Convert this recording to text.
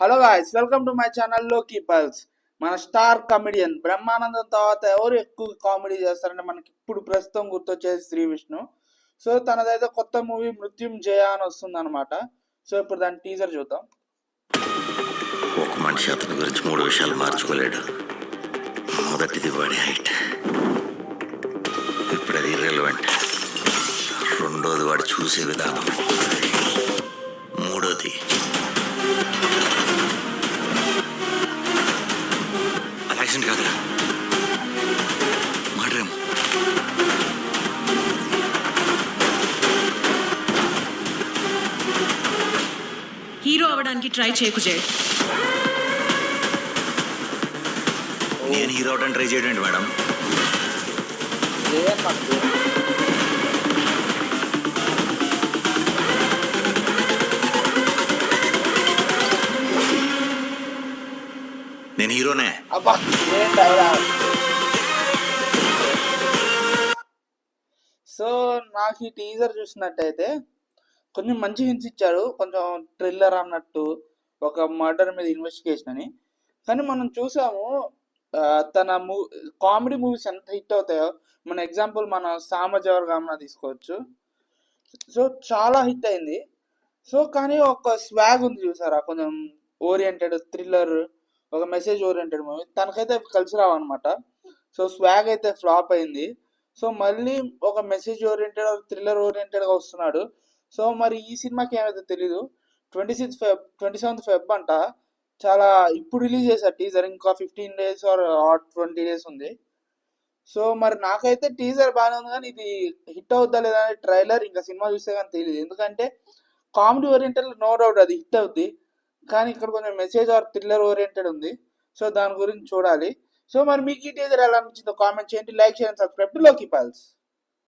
Hello guys, welcome to my channel లోకి pulse. మన star comedian Brahmanandam తర్వాత ఎవరు ఎక్కువ కామెడీ చేస్తారంటే మనకి ఇప్పుడు ప్రస్తుతం గుర్తొచ్చేది శ్రీ విష్ణు. సో తనదైతే కొత్త మూవీ మృత్యుంజయ అని వస్తుంది అనమాట. సో ఇప్పుడు దాని టీజర్ చూద్దాం. ఒక మనిషి అతని గురించి 3 విషయాలు మార్చుకోలేడు. మొదటిది వాడి హైట్, ఇప్పుడు అది ఇర్రెలవెంట్. రెండోది వాడు చూసే విధానం, మూడోది అది యాక్సిడెంట్ కాదురా, మాటరేమో. హీరో అవడానికి ట్రై చేయకు జై. నేను హీరో అవడానికి ట్రై చేయడం ఏంటి మేడం? నేను హీరోనే. అబ్బా ఏం డైలాగ్. సో నాకు ఈ టీజర్ చూసినట్టయితే కొంచెం మంచి హింట్స్ ఇచ్చారు, కొంచెం థ్రిల్లర్ అన్నట్టు, ఒక మర్డర్ మీద ఇన్వెస్టిగేషన్ అని. కానీ మనం చూసాము తన కామెడీ మూవీస్ ఎంత హిట్ అవుతాయో. మన ఎగ్జాంపుల్ మన సామజవర్గంలో తీసుకోవచ్చు. సో చాలా హిట్ అయింది. సో కానీ ఒక స్వాగ్ ఉంది చూసారా, కొంచెం ఓరియంటెడ్ థ్రిల్లర్, ఒక మెసేజ్ ఓరియంటెడ్ మూవీ తనకైతే కలిసి రావన్నమాట. సో స్వాగ్ అయితే ఫ్లాప్ అయింది. సో మళ్ళీ ఒక మెసేజ్ ఓరియంటెడ్ థ్రిల్లర్ ఓరియంటెడ్గా వస్తున్నాడు. సో మరి ఈ సినిమాకి ఏమైతే తెలీదు. 27th ఫెబ్ అంట. చాలా ఇప్పుడు రిలీజ్ చేశారు టీజర్, ఇంకా 15 days ఆర్ 20 days ఉంది. సో మరి నాకైతే టీజర్ బాగానే ఉంది, కానీ ఇది హిట్ అవుద్దా లేదా అనే ట్రైలర్ ఇంకా సినిమా చూస్తే కానీ తెలియదు. ఎందుకంటే కామెడీ ఓరియంటెడ్ నో డౌట్ అది హిట్ అవుద్ది, కానీ ఇక్కడ కొంచెం మెసేజ్ ఆర్ థ్రిల్లర్ ఓరియంటెడ్ ఉంది. సో దాని గురించి చూడాలి. సో మరి మీకు ఈ టీజర్ ఎలా అనిపించిందో కామెంట్ చేయండి, లైక్ చేయండి, సబ్స్క్రైబ్ టు లోకి పల్స్.